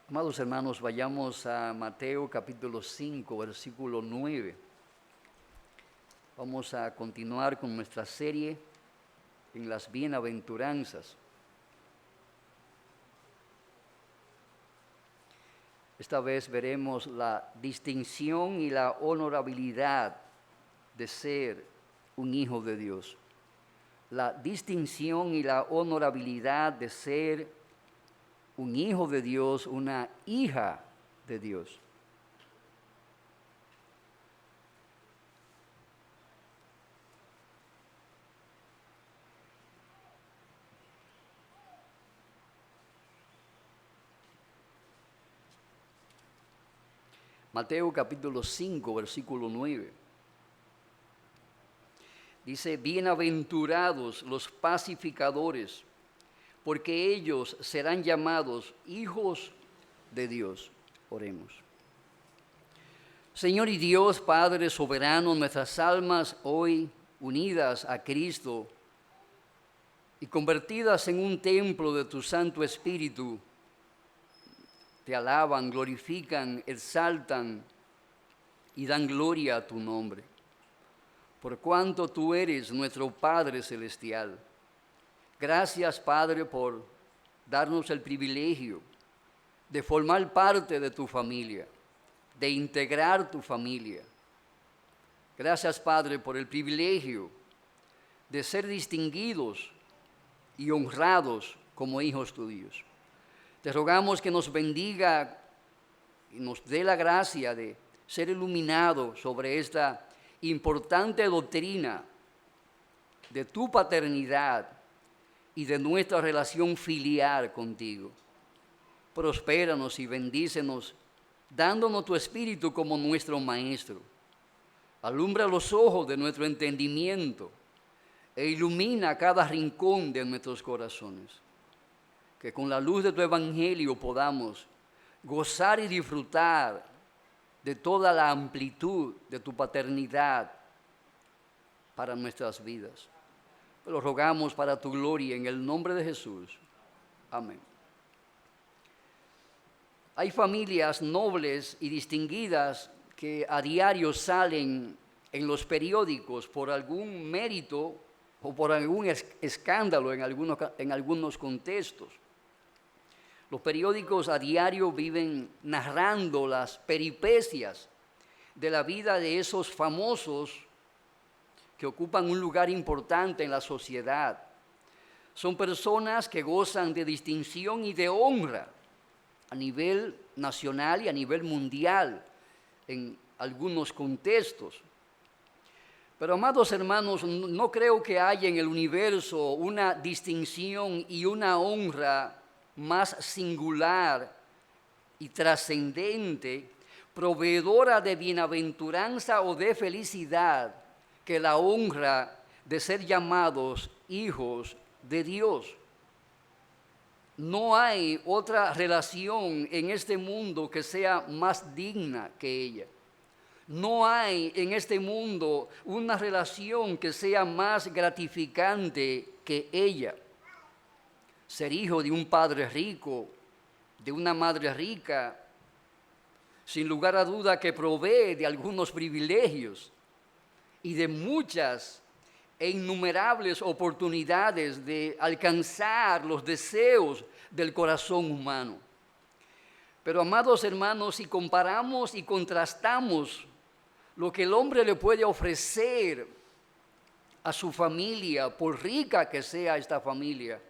Amados hermanos, vayamos a Mateo capítulo 5, versículo 9. Vamos a continuar con nuestra serie en las bienaventuranzas. Esta vez veremos la distinción y la honorabilidad de ser un hijo de Dios. La distinción y la honorabilidad de ser un hijo de Dios, una hija de Dios. Mateo capítulo 5, versículo 9. Dice, bienaventurados los pacificadores, porque ellos serán llamados hijos de Dios. Oremos. Señor y Dios, Padre soberano, nuestras almas hoy unidas a Cristo y convertidas en un templo de tu Santo Espíritu, te alaban, glorifican, exaltan y dan gloria a tu nombre. Por cuanto tú eres nuestro Padre Celestial. Gracias, Padre, por darnos el privilegio de formar parte de tu familia, de integrar tu familia. Gracias, Padre, por el privilegio de ser distinguidos y honrados como hijos tuyos. Te rogamos que nos bendiga y nos dé la gracia de ser iluminados sobre esta importante doctrina de tu paternidad y de nuestra relación filial contigo. Prospéranos y bendícenos, dándonos tu Espíritu como nuestro Maestro. Alumbra los ojos de nuestro entendimiento e ilumina cada rincón de nuestros corazones. Que con la luz de tu Evangelio podamos gozar y disfrutar de toda la amplitud de tu paternidad para nuestras vidas. Lo rogamos para tu gloria en el nombre de Jesús. Amén. Hay familias nobles y distinguidas que a diario salen en los periódicos por algún mérito o por algún escándalo en algunos contextos. Los periódicos a diario viven narrando las peripecias de la vida de esos famosos que ocupan un lugar importante en la sociedad. Son personas que gozan de distinción y de honra a nivel nacional y a nivel mundial en algunos contextos. Pero, amados hermanos, no creo que haya en el universo una distinción y una honra más singular y trascendente, proveedora de bienaventuranza o de felicidad, que la honra de ser llamados hijos de Dios. No hay otra relación en este mundo que sea más digna que ella. No hay en este mundo una relación que sea más gratificante que ella. Ser hijo de un padre rico, de una madre rica, sin lugar a duda que provee de algunos privilegios y de muchas e innumerables oportunidades de alcanzar los deseos del corazón humano. Pero, amados hermanos, si comparamos y contrastamos lo que el hombre le puede ofrecer a su familia, por rica que sea esta familia,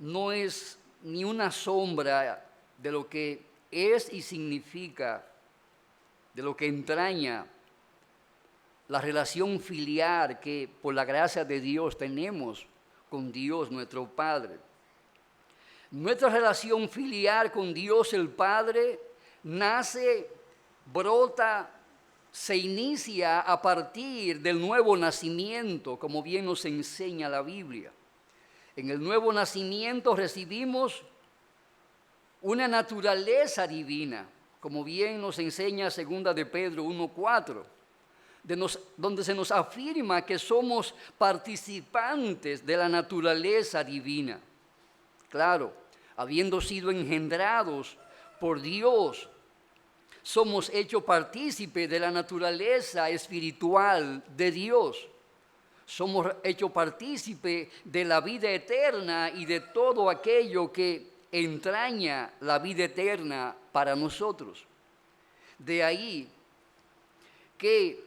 no es ni una sombra de lo que es y significa, de lo que entraña la relación filial que por la gracia de Dios tenemos con Dios nuestro Padre. Nuestra relación filial con Dios el Padre nace, brota, se inicia a partir del nuevo nacimiento, como bien nos enseña la Biblia. En el nuevo nacimiento recibimos una naturaleza divina, como bien nos enseña 2 de Pedro 1:4. Donde se nos afirma que somos participantes de la naturaleza divina. Claro, habiendo sido engendrados por Dios. Somos hechos partícipes de la naturaleza espiritual de Dios. Somos hechos partícipes de la vida eterna y de todo aquello que entraña la vida eterna para nosotros. De ahí que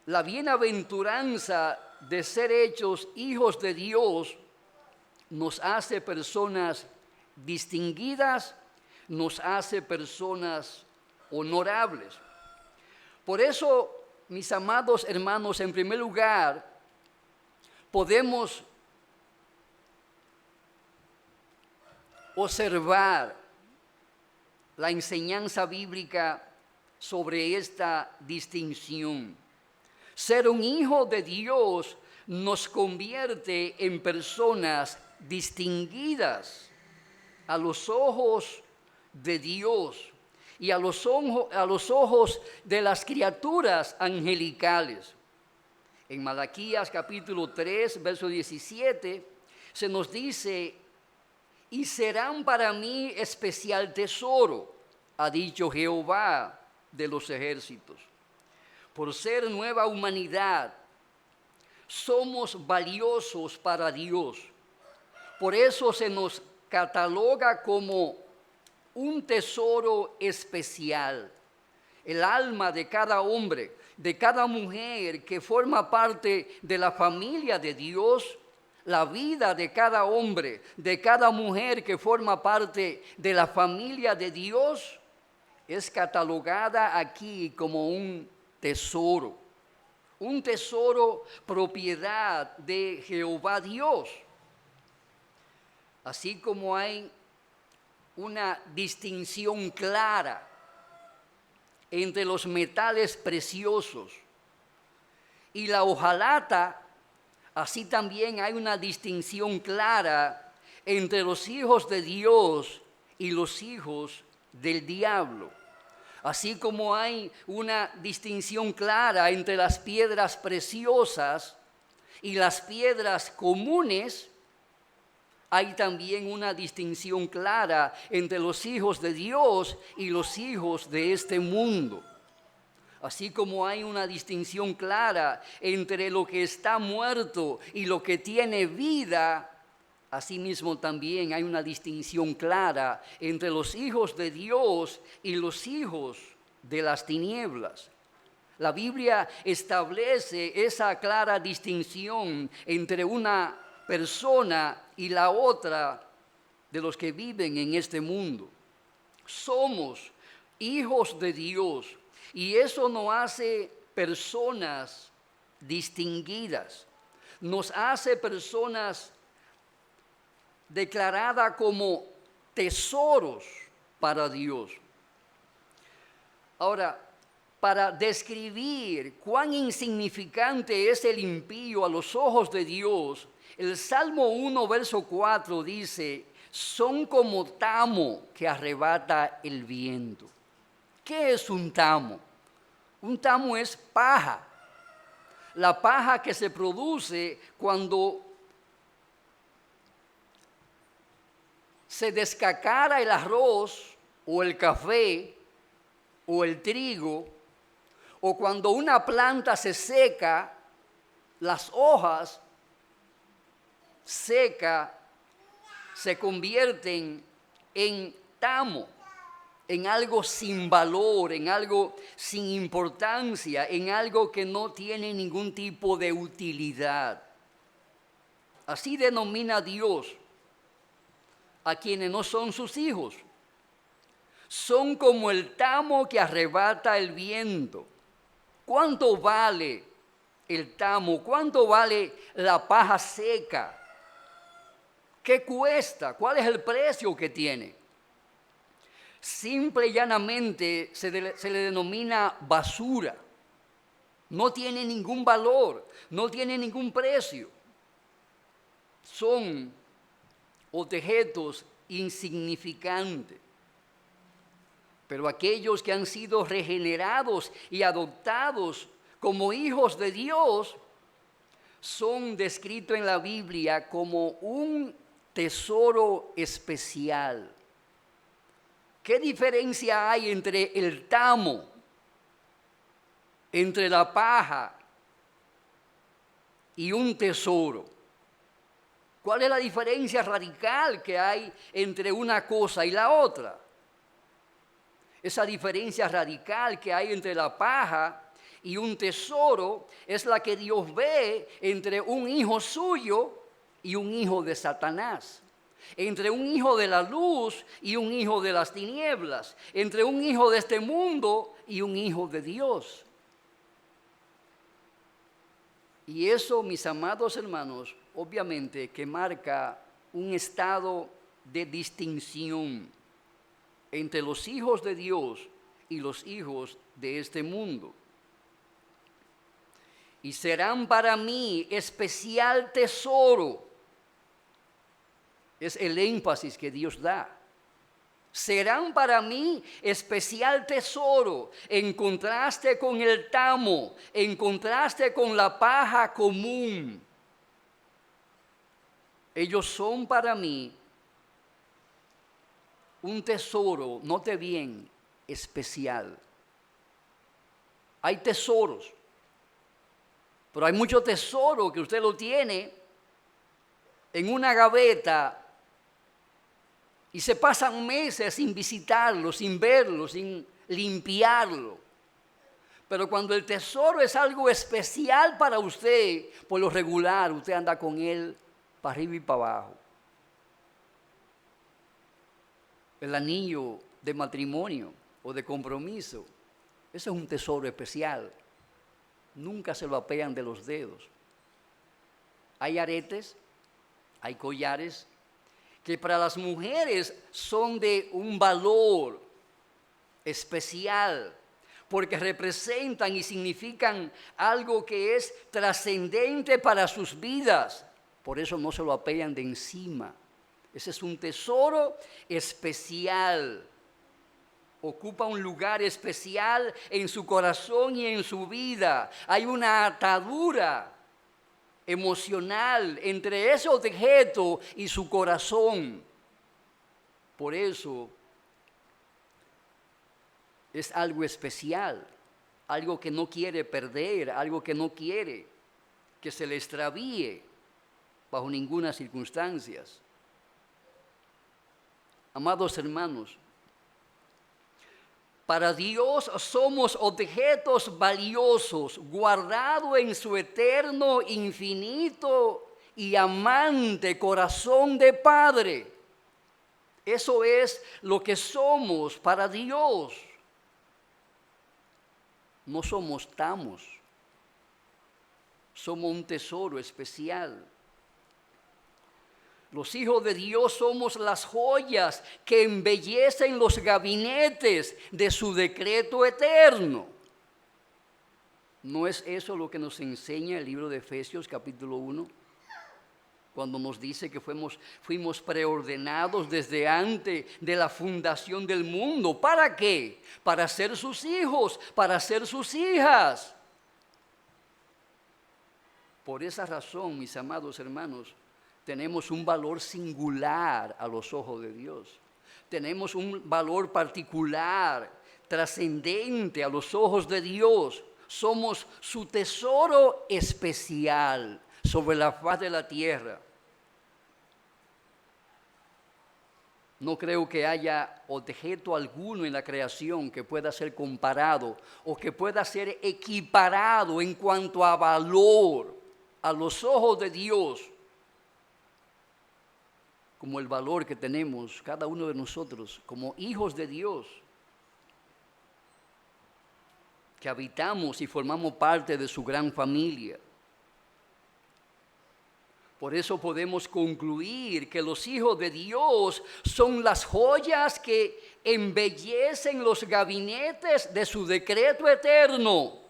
la bienaventuranza de ser hechos hijos de Dios nos hace personas distinguidas, nos hace personas honorables. Por eso, mis amados hermanos, en primer lugar, podemos observar la enseñanza bíblica sobre esta distinción. Ser un hijo de Dios nos convierte en personas distinguidas a los ojos de Dios y a los ojos de las criaturas angelicales. En Malaquías capítulo 3, verso 17, se nos dice: y serán para mí especial tesoro, ha dicho Jehová de los ejércitos. Por ser nueva humanidad, somos valiosos para Dios. Por eso se nos cataloga como un tesoro especial. El alma de cada hombre, de cada mujer que forma parte de la familia de Dios, la vida de cada hombre, de cada mujer que forma parte de la familia de Dios, es catalogada aquí como un tesoro propiedad de Jehová Dios. Así como hay una distinción clara entre los metales preciosos y la hojalata, así también hay una distinción clara entre los hijos de Dios y los hijos del diablo. Así como hay una distinción clara entre las piedras preciosas y las piedras comunes, hay también una distinción clara entre los hijos de Dios y los hijos de este mundo. Así como hay una distinción clara entre lo que está muerto y lo que tiene vida, asimismo también hay una distinción clara entre los hijos de Dios y los hijos de las tinieblas. La Biblia establece esa clara distinción entre una persona y la otra de los que viven en este mundo. Somos hijos de Dios y eso nos hace personas distinguidas, nos hace personas declaradas como tesoros para Dios. Ahora, para describir cuán insignificante es el impío a los ojos de Dios, el Salmo 1, verso 4 dice: son como tamo que arrebata el viento. ¿Qué es un tamo? Un tamo es paja. La paja que se produce cuando se descacara el arroz o el café o el trigo, o cuando una planta se seca, las hojas secas se convierten en tamo, en algo sin valor, en algo sin importancia, en algo que no tiene ningún tipo de utilidad. Así denomina Dios a quienes no son sus hijos. Son como el tamo que arrebata el viento. ¿Cuánto vale el tamo? ¿Cuánto vale la paja seca? ¿Qué cuesta? ¿Cuál es el precio que tiene? Simple y llanamente se le denomina basura. No tiene ningún valor, no tiene ningún precio. Son objetos insignificantes. Pero aquellos que han sido regenerados y adoptados como hijos de Dios son descritos en la Biblia como un tesoro especial ¿Qué diferencia hay entre el tamo, entre la paja y un tesoro? ¿Cuál es la diferencia radical que hay entre una cosa y la otra? Esa diferencia radical que hay entre la paja y un tesoro es la que Dios ve entre un hijo suyo y un hijo de Satanás, entre un hijo de la luz y un hijo de las tinieblas, entre un hijo de este mundo y un hijo de Dios. Y eso, mis amados hermanos, obviamente que marca un estado de distinción entre los hijos de Dios y los hijos de este mundo. Y serán para mí especial tesoro. Es el énfasis que Dios da. Serán para mí especial tesoro, en contraste con el tamo, en contraste con la paja común. Ellos son para mí un tesoro, note bien, especial. Hay tesoros, pero hay mucho tesoro que usted lo tiene en una gaveta y se pasan meses sin visitarlo, sin verlo, sin limpiarlo. Pero cuando el tesoro es algo especial para usted, por lo regular usted anda con él para arriba y para abajo. El anillo de matrimonio o de compromiso, eso es un tesoro especial. Nunca se lo apean de los dedos. Hay aretes, hay collares que para las mujeres son de un valor especial, porque representan y significan algo que es trascendente para sus vidas. Por eso no se lo apean de encima. Ese es un tesoro especial. Ocupa un lugar especial en su corazón y en su vida. Hay una atadura emocional entre ese objeto y su corazón. Por eso es algo especial, algo que no quiere perder, algo que no quiere que se le extravíe bajo ninguna circunstancia. Amados hermanos, para Dios somos objetos valiosos, guardados en su eterno, infinito y amante corazón de Padre. Eso es lo que somos para Dios. No somos tamos, somos un tesoro especial. Los hijos de Dios somos las joyas que embellecen los gabinetes de su decreto eterno. ¿No es eso lo que nos enseña el libro de Efesios capítulo 1? Cuando nos dice que fuimos preordenados desde antes de la fundación del mundo. ¿Para qué? Para ser sus hijos, para ser sus hijas. Por esa razón, mis amados hermanos, tenemos un valor singular a los ojos de Dios. Tenemos un valor particular, trascendente a los ojos de Dios. Somos su tesoro especial sobre la faz de la tierra. No creo que haya objeto alguno en la creación que pueda ser comparado o que pueda ser equiparado en cuanto a valor a los ojos de Dios, como el valor que tenemos cada uno de nosotros como hijos de Dios, que habitamos y formamos parte de su gran familia. Por eso podemos concluir que los hijos de Dios son las joyas que embellecen los gabinetes de su decreto eterno.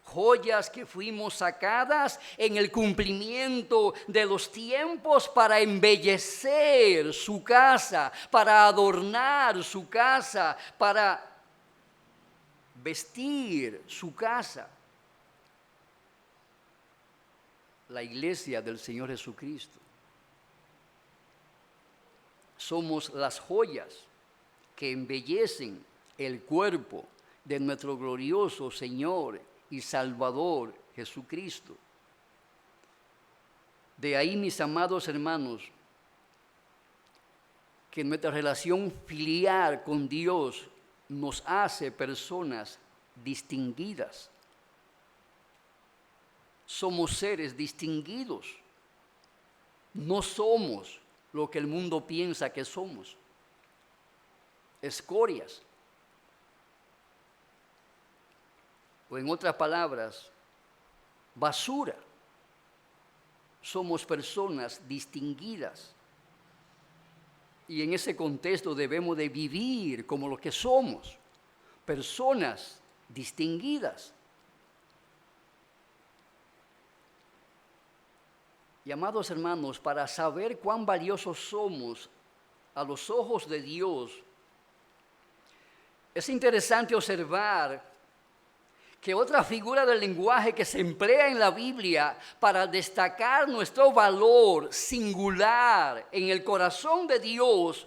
Joyas que fuimos sacadas en el cumplimiento de los tiempos para embellecer su casa, para adornar su casa, para vestir su casa. La iglesia del Señor Jesucristo. Somos las joyas que embellecen el cuerpo de nuestro glorioso Señor y Salvador Jesucristo. De ahí, mis amados hermanos, que nuestra relación filial con Dios nos hace personas distinguidas. Somos seres distinguidos. No somos lo que el mundo piensa que somos. Escorias. O en otras palabras, basura. Somos personas distinguidas. Y en ese contexto debemos de vivir como lo que somos, personas distinguidas. Y amados hermanos, para saber cuán valiosos somos a los ojos de Dios, es interesante observar que otra figura del lenguaje que se emplea en la Biblia para destacar nuestro valor singular en el corazón de Dios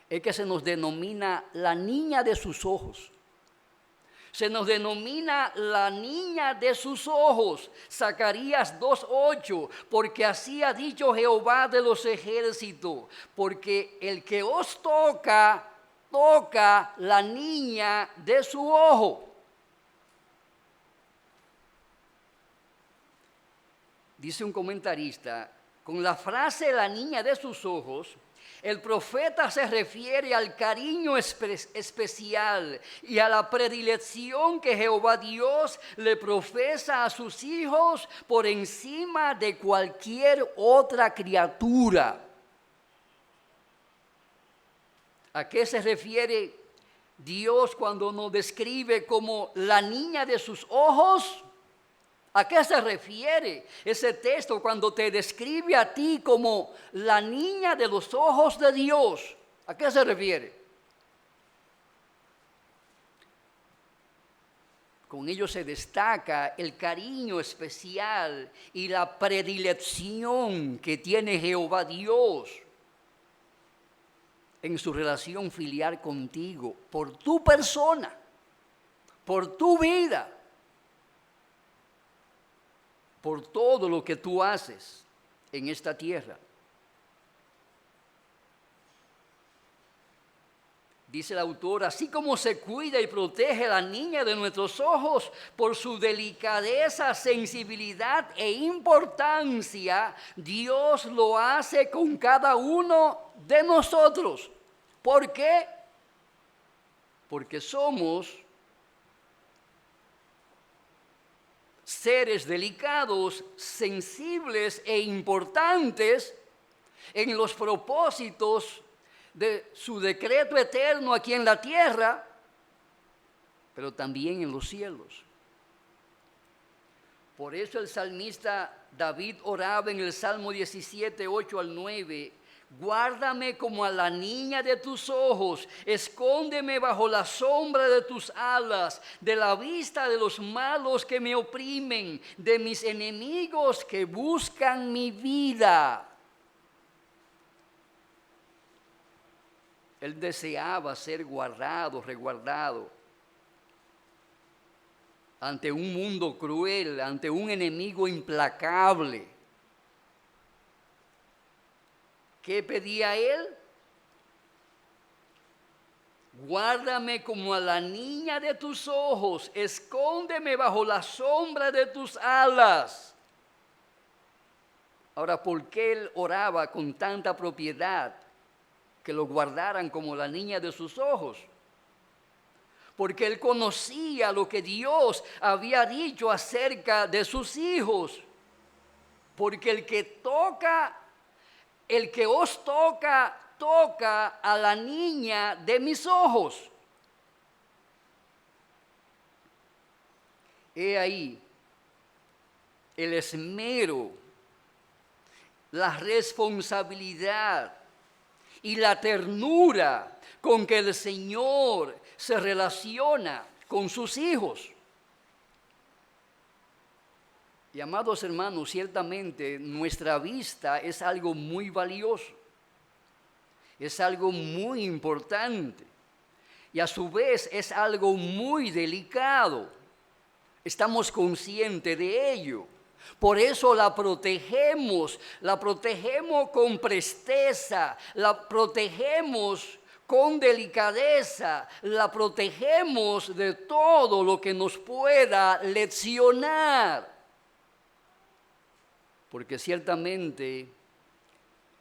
es que se nos denomina la niña de sus ojos. Se nos denomina la niña de sus ojos. Zacarías 2:8, porque así ha dicho Jehová de los ejércitos, porque el que os toca, toca la niña de su ojo. Dice un comentarista, con la frase la niña de sus ojos, el profeta se refiere al cariño especial y a la predilección que Jehová Dios le profesa a sus hijos por encima de cualquier otra criatura. ¿A qué se refiere Dios cuando nos describe como la niña de sus ojos? ¿A qué se refiere ese texto cuando te describe a ti como la niña de los ojos de Dios? ¿A qué se refiere? Con ello se destaca el cariño especial y la predilección que tiene Jehová Dios en su relación filial contigo, por tu persona, por tu vida, por todo lo que tú haces en esta tierra. Dice el autor, así como se cuida y protege a la niña de nuestros ojos por su delicadeza, sensibilidad e importancia, Dios lo hace con cada uno de nosotros. ¿Por qué? Porque somos seres delicados, sensibles e importantes en los propósitos de su decreto eterno aquí en la tierra, pero también en los cielos. Por eso el salmista David oraba en el Salmo 17, 8 al 9, guárdame como a la niña de tus ojos, escóndeme bajo la sombra de tus alas, de la vista de los malos que me oprimen, de mis enemigos que buscan mi vida. Él deseaba ser guardado, resguardado ante un mundo cruel, ante un enemigo implacable. ¿Qué pedía él? Guárdame como a la niña de tus ojos, escóndeme bajo la sombra de tus alas. Ahora, ¿por qué él oraba con tanta propiedad que lo guardaran como la niña de sus ojos? Porque él conocía lo que Dios había dicho acerca de sus hijos. Porque el que os toca, toca a la niña de mis ojos. He ahí el esmero, la responsabilidad y la ternura con que el Señor se relaciona con sus hijos. Y amados hermanos, ciertamente nuestra vista es algo muy valioso, es algo muy importante. y a su vez es algo muy delicado. Estamos conscientes de ello. Por eso la protegemos con presteza, la protegemos con delicadeza, la protegemos de todo lo que nos pueda lesionar. Porque ciertamente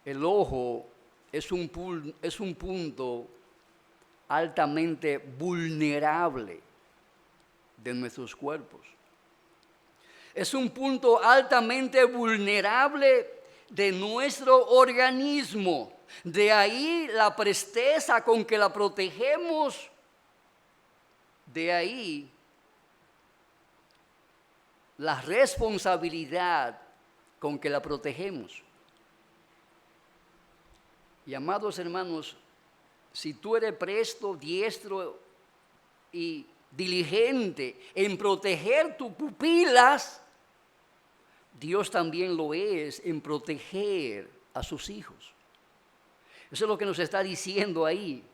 el ojo es un punto altamente vulnerable de nuestros cuerpos. Es un punto altamente vulnerable de nuestro organismo. De ahí la presteza con que la protegemos. De ahí la responsabilidad con que la protegemos. Y amados hermanos, si tú eres presto, diestro y diligente en proteger tus pupilas, Dios también lo es en proteger a sus hijos. Eso es lo que nos está diciendo ahí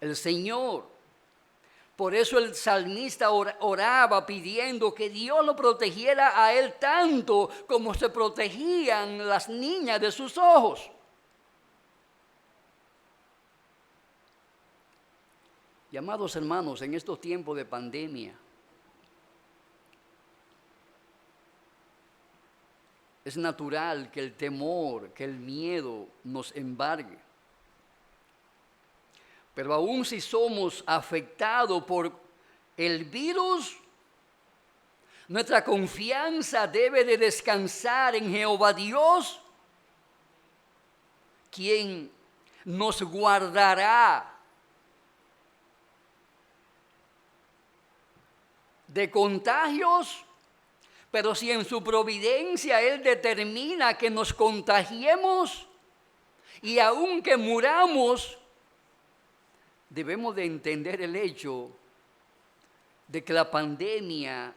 el Señor. Por eso el salmista oraba pidiendo que Dios lo protegiera a él tanto como se protegían las niñas de sus ojos. Y amados hermanos, en estos tiempos de pandemia, es natural que el temor, que el miedo nos embargue. Pero aún si somos afectados por el virus, nuestra confianza debe de descansar en Jehová Dios, quien nos guardará de contagios. Pero si en su providencia Él determina que nos contagiemos y aun que muramos, debemos de entender el hecho de que la pandemia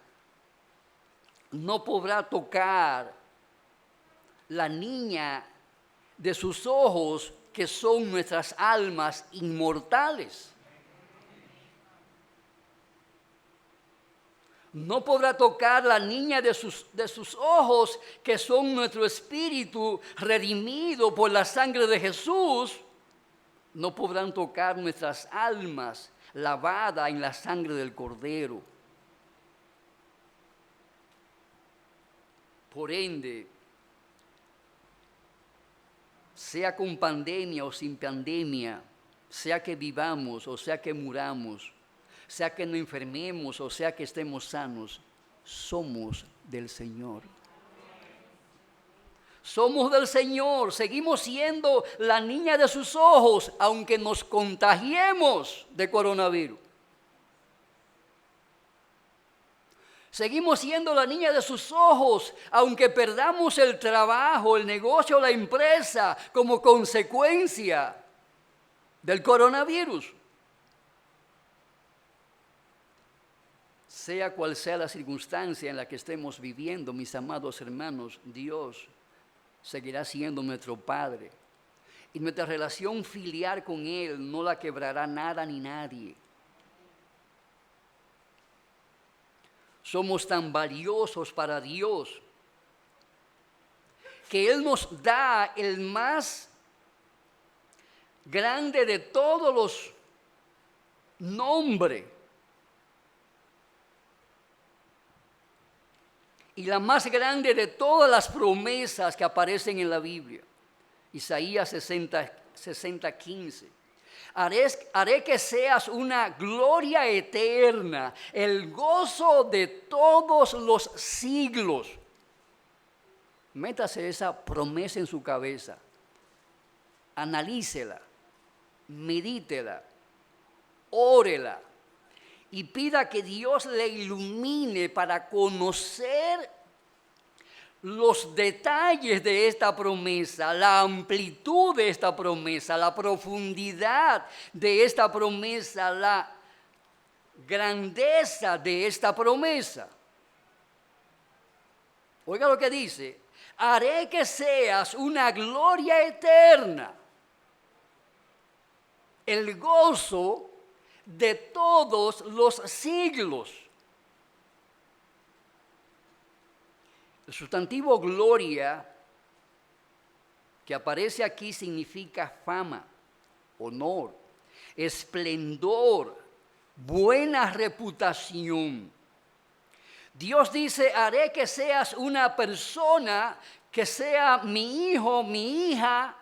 no podrá tocar la niña de sus ojos, que son nuestras almas inmortales. No podrá tocar la niña de sus ojos, que son nuestro espíritu redimido por la sangre de Jesús. No podrán tocar nuestras almas lavadas en la sangre del Cordero. Por ende, sea con pandemia o sin pandemia, sea que vivamos o sea que muramos, sea que nos enfermemos o sea que estemos sanos, somos del Señor. Somos del Señor, seguimos siendo la niña de sus ojos, aunque nos contagiemos de coronavirus. Seguimos siendo la niña de sus ojos, aunque perdamos el trabajo, el negocio, la empresa, como consecuencia del coronavirus. Sea cual sea la circunstancia en la que estemos viviendo, mis amados hermanos, Dios seguirá siendo nuestro Padre. Y nuestra relación filial con Él no la quebrará nada ni nadie. Somos tan valiosos para Dios que Él nos da el más grande de todos los nombres y la más grande de todas las promesas que aparecen en la Biblia. Isaías 60:15. Haré que seas una gloria eterna, el gozo de todos los siglos. Métase esa promesa en su cabeza, analícela, medítela, órela y pida que Dios le ilumine para conocer los detalles de esta promesa, la amplitud de esta promesa, la profundidad de esta promesa, la grandeza de esta promesa. Oiga lo que dice: haré que seas una gloria eterna. el gozo de todos los siglos. El sustantivo gloria que aparece aquí significa fama, honor, esplendor, buena reputación. Dios dice, haré que seas una persona que sea mi hijo, mi hija,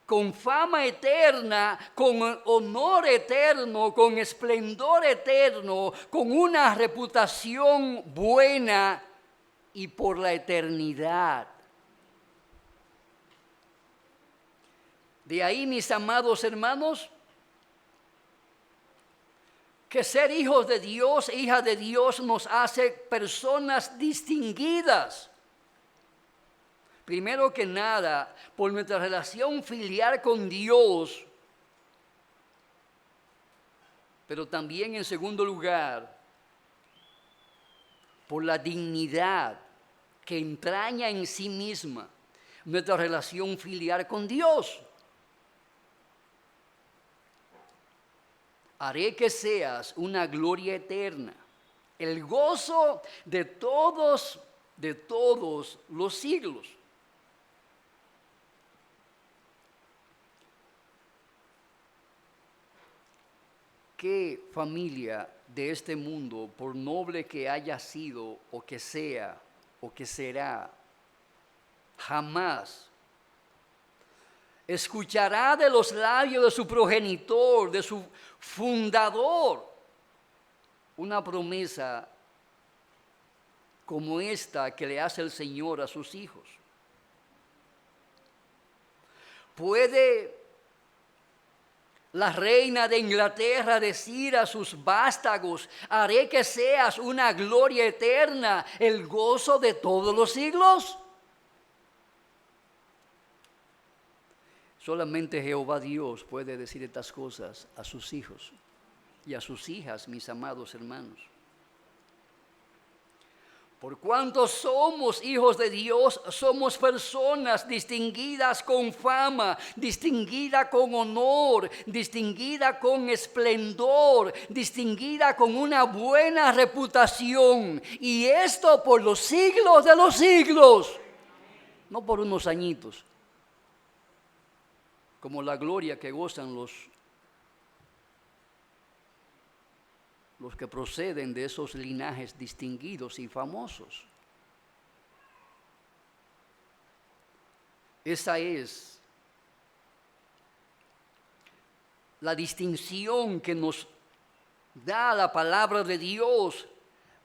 con fama eterna, con honor eterno, con esplendor eterno, con una reputación buena y por la eternidad. De ahí, mis amados hermanos, que ser hijos de Dios, hijas de Dios, nos hace personas distinguidas. Primero que nada, por nuestra relación filial con Dios, pero también en segundo lugar, por la dignidad que entraña en sí misma nuestra relación filial con Dios. Haré que seas una gloria eterna, el gozo de todos los siglos. ¿Qué familia de este mundo, por noble que haya sido o que sea o que será, jamás escuchará de los labios de su progenitor, de su fundador, una promesa como esta que le hace el Señor a sus hijos? ¿Puede la reina de Inglaterra decir a sus vástagos, haré que seas una gloria eterna, el gozo de todos los siglos? Solamente Jehová Dios puede decir estas cosas a sus hijos y a sus hijas, mis amados hermanos. Por cuanto somos hijos de Dios, somos personas distinguidas con fama, distinguida con honor, distinguida con esplendor, distinguida con una buena reputación. Y esto por los siglos de los siglos, no por unos añitos, como la gloria que gozan los que proceden de esos linajes distinguidos y famosos. Esa es la distinción que nos da la palabra de Dios,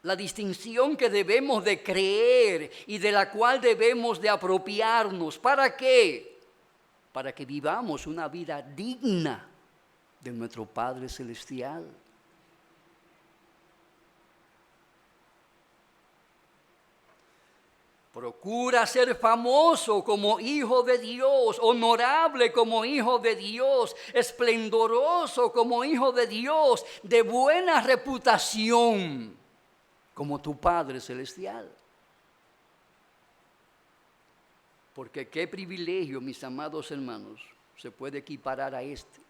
la distinción que debemos de creer y de la cual debemos de apropiarnos. ¿Para qué? Para que vivamos una vida digna de nuestro Padre Celestial. Procura ser famoso como hijo de Dios, honorable como hijo de Dios, esplendoroso como hijo de Dios, de buena reputación como tu Padre Celestial. Porque qué privilegio, mis amados hermanos, se puede equiparar a este.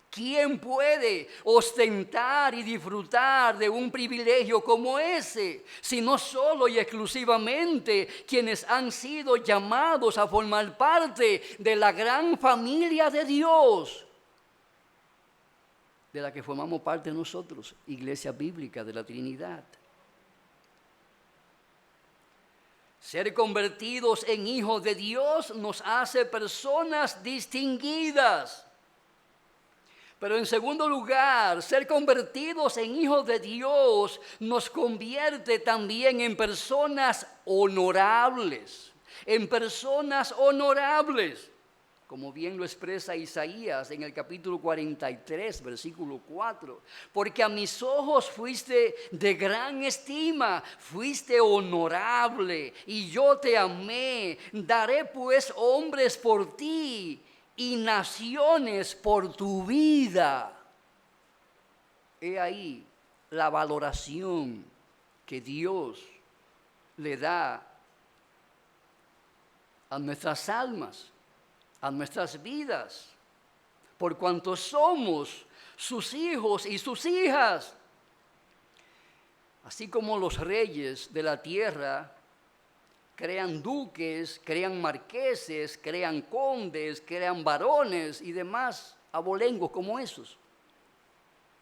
¿Quién puede ostentar y disfrutar de un privilegio como ese? Sino solo y exclusivamente quienes han sido llamados a formar parte de la gran familia de Dios, de la que formamos parte nosotros, Iglesia Bíblica de la Trinidad. Ser convertidos en hijos de Dios nos hace personas distinguidas. Pero en segundo lugar, ser convertidos en hijos de Dios nos convierte también en personas honorables. En personas honorables. Como bien lo expresa Isaías en el capítulo 43, versículo 4. Porque a mis ojos fuiste de gran estima, fuiste honorable, y yo te amé. Daré pues hombres por ti y naciones por tu vida. He ahí la valoración que Dios le da a nuestras almas, a nuestras vidas. por cuanto somos sus hijos y sus hijas. Así como los reyes de la tierra crean duques, crean marqueses, crean condes, crean varones y demás abolengos como esos.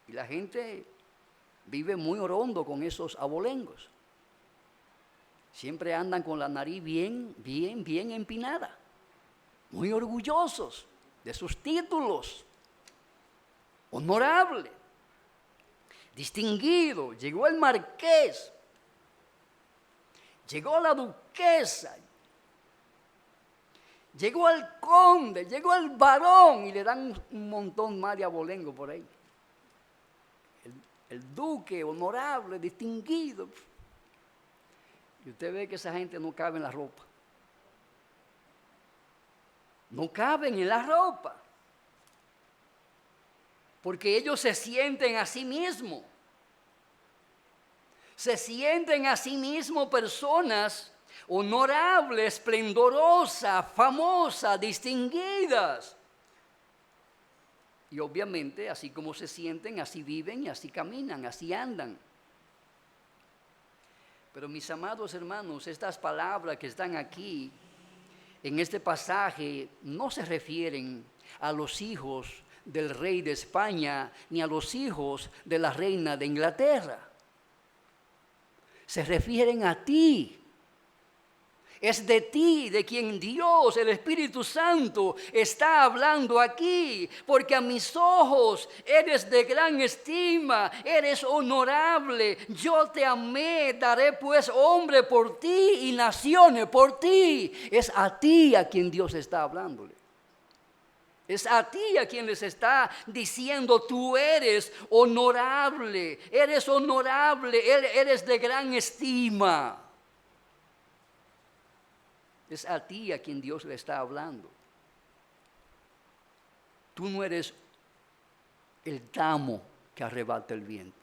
Y la gente vive muy orondo con esos abolengos. Siempre andan con la nariz bien empinada, muy orgullosos de sus títulos, honorable, distinguido. Llegó el marqués, llegó la duquesa, llegó el conde, llegó el varón y le dan un montón más de abolengo por ahí. El duque, honorable, distinguido. Y usted ve que esa gente no cabe en la ropa. No caben en la ropa. Porque ellos se sienten a sí mismos. Se sienten a sí mismos personas honorables, esplendorosas, famosas, distinguidas. Y obviamente, así como se sienten, así viven y así caminan, así andan. Pero mis amados hermanos, estas palabras que están aquí, en este pasaje, no se refieren a los hijos del rey de España, ni a los hijos de la reina de Inglaterra. Se refieren a ti. Es de ti, de quien Dios, el Espíritu Santo, está hablando aquí, porque a mis ojos eres de gran estima, eres honorable. Yo te amé, daré pues hombre por ti y naciones por ti. Es a ti a quien Dios está hablándole. Es a ti a quien les está diciendo, tú eres honorable, eres de gran estima. Es a ti a quien Dios le está hablando. Tú no eres el tamo que arrebata el viento.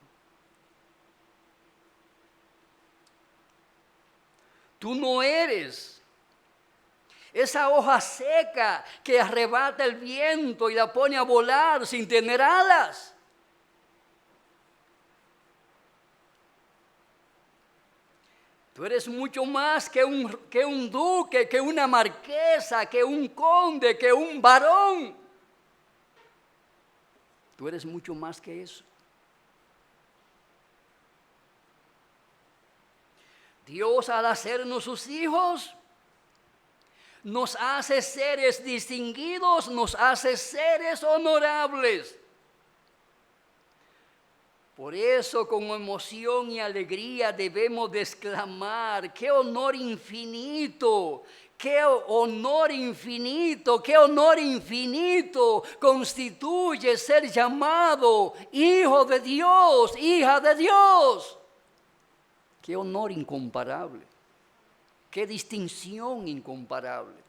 Tú no eres esa hoja seca que arrebata el viento y la pone a volar sin tener alas. Tú eres mucho más que un duque, que una marquesa, que un conde, que un varón. Tú eres mucho más que eso. Dios, al hacernos sus hijos, nos hace seres distinguidos, nos hace seres honorables. Por eso, con emoción y alegría debemos de exclamar: ¡qué honor infinito! ¡Qué honor infinito! ¡Qué honor infinito constituye ser llamado hijo de Dios, hija de Dios! ¡Qué honor incomparable! ¡Qué distinción incomparable!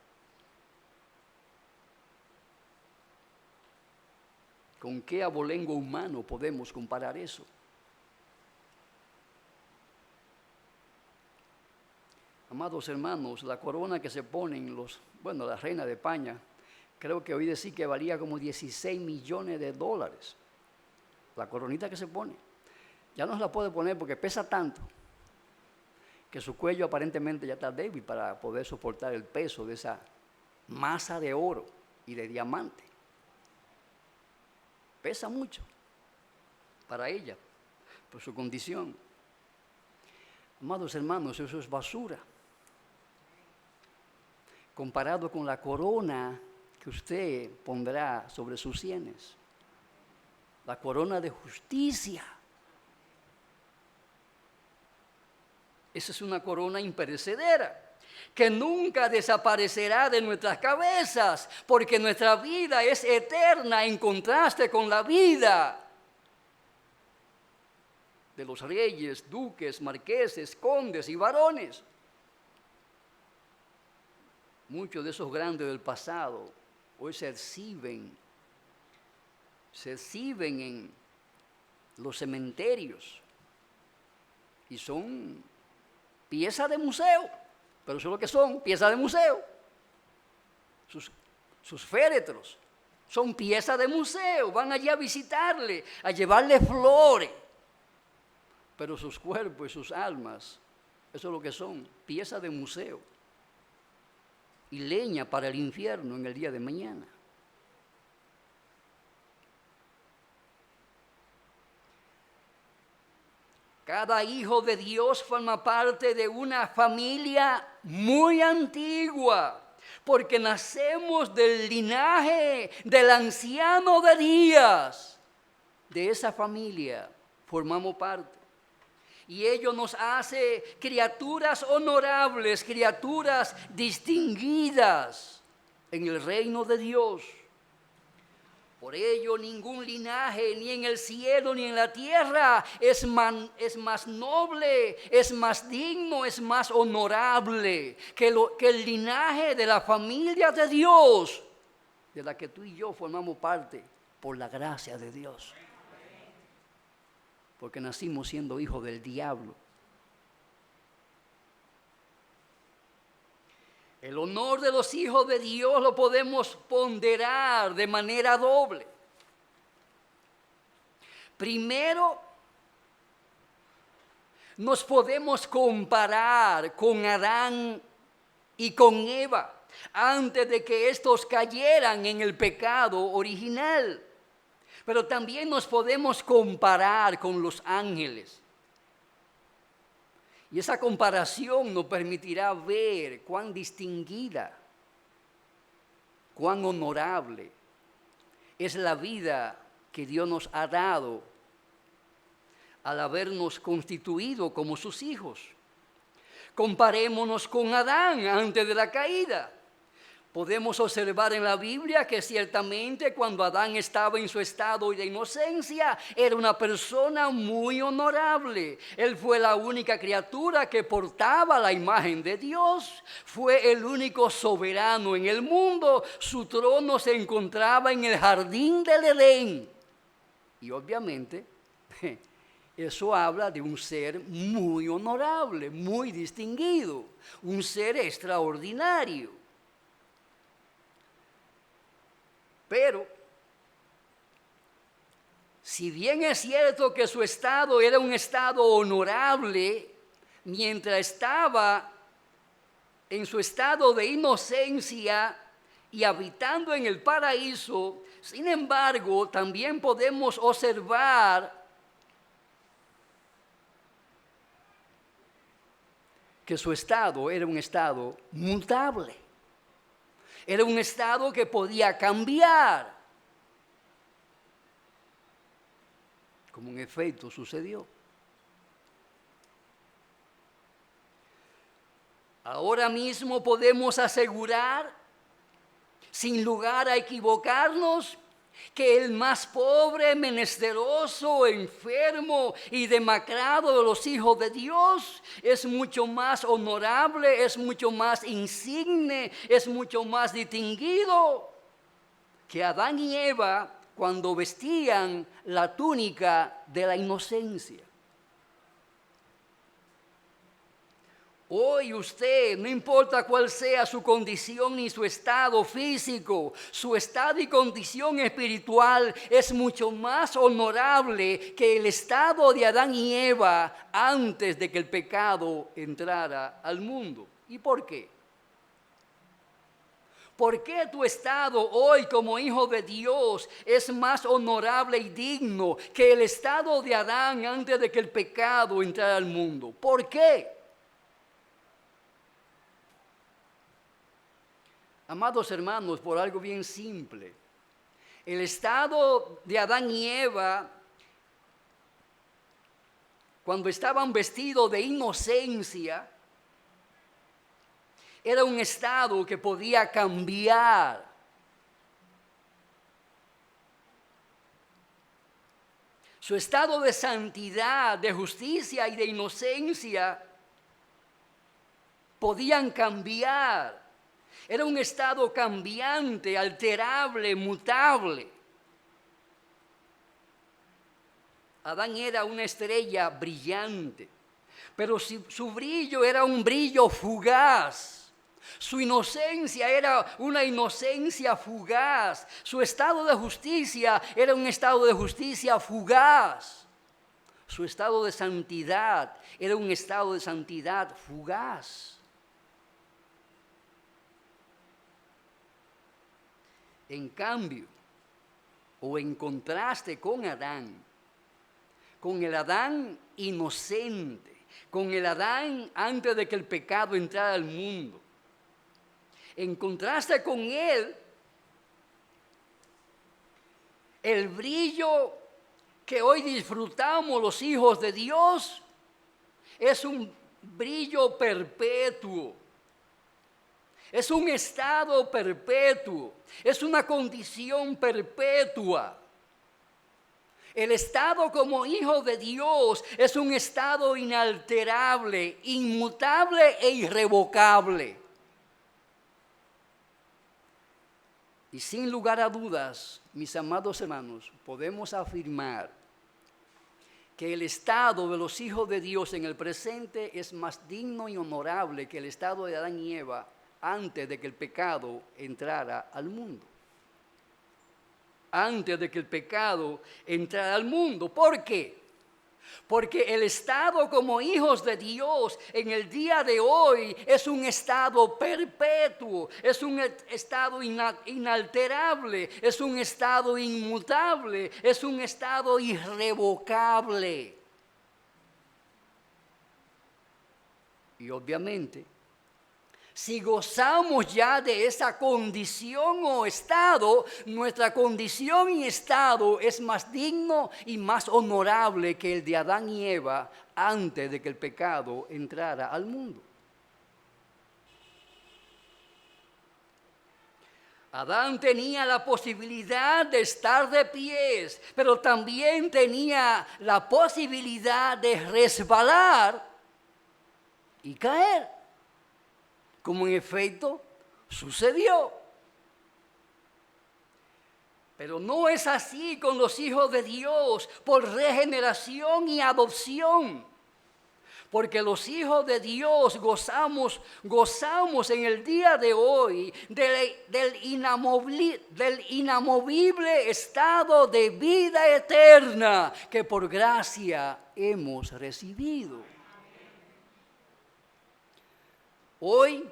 ¿Con qué abolengo humano podemos comparar eso? Amados hermanos, la corona que se ponen la reina de España, creo que oí decir que valía como 16 millones de dólares. La coronita que se pone. Ya no se la puede poner porque pesa tanto que su cuello aparentemente ya está débil para poder soportar el peso de esa masa de oro y de diamante. Pesa mucho para ella, por su condición. Amados hermanos, eso es basura comparado con la corona que usted pondrá sobre sus sienes. La corona de justicia. Esa es una corona imperecedera, que nunca desaparecerá de nuestras cabezas, porque nuestra vida es eterna en contraste con la vida de los reyes, duques, marqueses, condes y varones. Muchos de esos grandes del pasado hoy se exhiben en los cementerios y son piezas de museo. Pero eso es lo que son, piezas de museo. Sus féretros, son piezas de museo, van allí a visitarle, a llevarle flores. Pero sus cuerpos y sus almas, eso es lo que son, piezas de museo. Y leña para el infierno en el día de mañana. Cada hijo de Dios forma parte de una familia muy antigua, porque nacemos del linaje del anciano de días. De esa familia formamos parte. Y ello nos hace criaturas honorables, criaturas distinguidas en el reino de Dios. Por ello, ningún linaje, ni en el cielo, ni en la tierra, es más noble, es más digno, es más honorable que el linaje de la familia de Dios, de la que tú y yo formamos parte por la gracia de Dios. Porque nacimos siendo hijos del diablo. El honor de los hijos de Dios lo podemos ponderar de manera doble. Primero, nos podemos comparar con Adán y con Eva antes de que estos cayeran en el pecado original. Pero también nos podemos comparar con los ángeles. Y esa comparación nos permitirá ver cuán distinguida, cuán honorable es la vida que Dios nos ha dado al habernos constituido como sus hijos. Comparémonos con Adán antes de la caída. Podemos observar en la Biblia que ciertamente cuando Adán estaba en su estado de inocencia, era una persona muy honorable. Él fue la única criatura que portaba la imagen de Dios. Fue el único soberano en el mundo. Su trono se encontraba en el jardín del Edén. Y obviamente, eso habla de un ser muy honorable, muy distinguido, un ser extraordinario. Pero, si bien es cierto que su estado era un estado honorable, mientras estaba en su estado de inocencia y habitando en el paraíso, sin embargo, también podemos observar que su estado era un estado mutable. Era un estado que podía cambiar, como en efecto sucedió. Ahora mismo podemos asegurar, sin lugar a equivocarnos, que el más pobre, menesteroso, enfermo y demacrado de los hijos de Dios es mucho más honorable, es mucho más insigne, es mucho más distinguido que Adán y Eva cuando vestían la túnica de la inocencia. Hoy usted, no importa cuál sea su condición ni su estado físico, su estado y condición espiritual es mucho más honorable que el estado de Adán y Eva antes de que el pecado entrara al mundo. ¿Y por qué? ¿Por qué tu estado hoy como hijo de Dios es más honorable y digno que el estado de Adán antes de que el pecado entrara al mundo? ¿Por qué? Amados hermanos, por algo bien simple. El estado de Adán y Eva, cuando estaban vestidos de inocencia, era un estado que podía cambiar. Su estado de santidad, de justicia y de inocencia podían cambiar. Era un estado cambiante, alterable, mutable. Adán era una estrella brillante, pero su brillo era un brillo fugaz, Su inocencia era una inocencia fugaz. Su estado de justicia era un estado de justicia fugaz. Su estado de santidad era un estado de santidad fugaz. En cambio, o en contraste con el Adán inocente, con el Adán antes de que el pecado entrara al mundo, en contraste con él, el brillo que hoy disfrutamos los hijos de Dios es un brillo perpetuo. Es un estado perpetuo, es una condición perpetua. El estado como hijo de Dios es un estado inalterable, inmutable e irrevocable. Y sin lugar a dudas, mis amados hermanos, podemos afirmar que el estado de los hijos de Dios en el presente es más digno y honorable que el estado de Adán y Eva antes de que el pecado entrara al mundo. Antes de que el pecado entrara al mundo. ¿Por qué? Porque el estado como hijos de Dios en el día de hoy es un estado perpetuo, es un estado inalterable, es un estado inmutable, es un estado irrevocable. Y obviamente, si gozamos ya de esa condición o estado, nuestra condición y estado es más digno y más honorable que el de Adán y Eva antes de que el pecado entrara al mundo. Adán tenía la posibilidad de estar de pies, pero también tenía la posibilidad de resbalar y caer, como en efecto sucedió. Pero no es así con los hijos de Dios por regeneración y adopción. Porque los hijos de Dios gozamos en el día de hoy del inamovible estado de vida eterna que por gracia hemos recibido. Hoy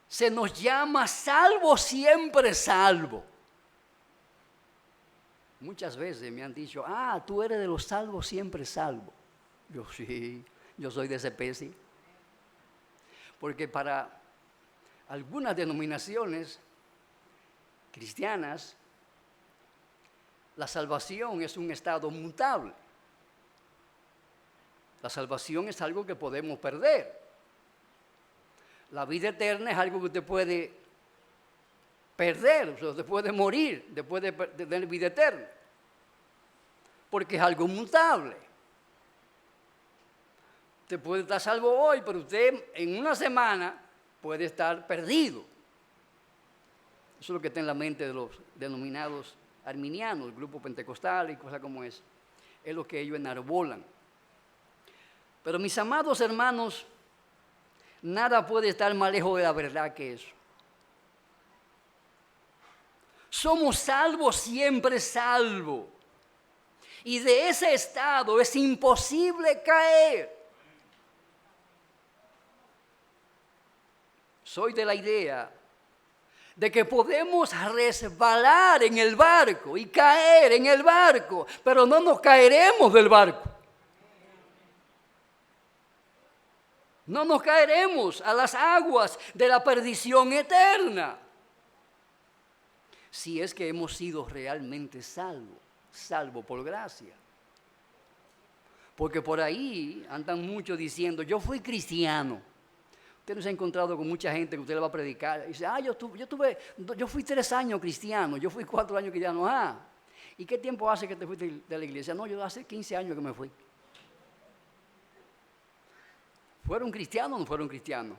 se nos llama salvo, siempre salvo. Muchas veces me han dicho, tú eres de los salvos, siempre salvo. Yo sí, yo soy de esa especie. Porque para algunas denominaciones cristianas, la salvación es un estado mutable. La salvación es algo que podemos perder. La vida eterna es algo que usted puede perder, o sea, usted puede morir después de tener vida eterna. Porque es algo mutable. Usted puede estar salvo hoy, pero usted en una semana puede estar perdido. Eso es lo que está en la mente de los denominados arminianos, el grupo pentecostal y cosas como eso. Es lo que ellos enarbolan. Pero mis amados hermanos, nada puede estar más lejos de la verdad que eso. Somos salvos, siempre salvos. Y de ese estado es imposible caer. Soy de la idea de que podemos resbalar en el barco y caer en el barco, pero no nos caeremos del barco. No nos caeremos a las aguas de la perdición eterna. Si es que hemos sido realmente salvo por gracia. Porque por ahí andan muchos diciendo, yo fui cristiano. Usted no se ha encontrado con mucha gente que usted le va a predicar. Y dice, yo fui 3 años cristiano, yo fui 4 años cristiano. ¿Y qué tiempo hace que te fuiste de la iglesia? No, yo hace 15 años que me fui. ¿Fueron cristianos o no fueron cristianos?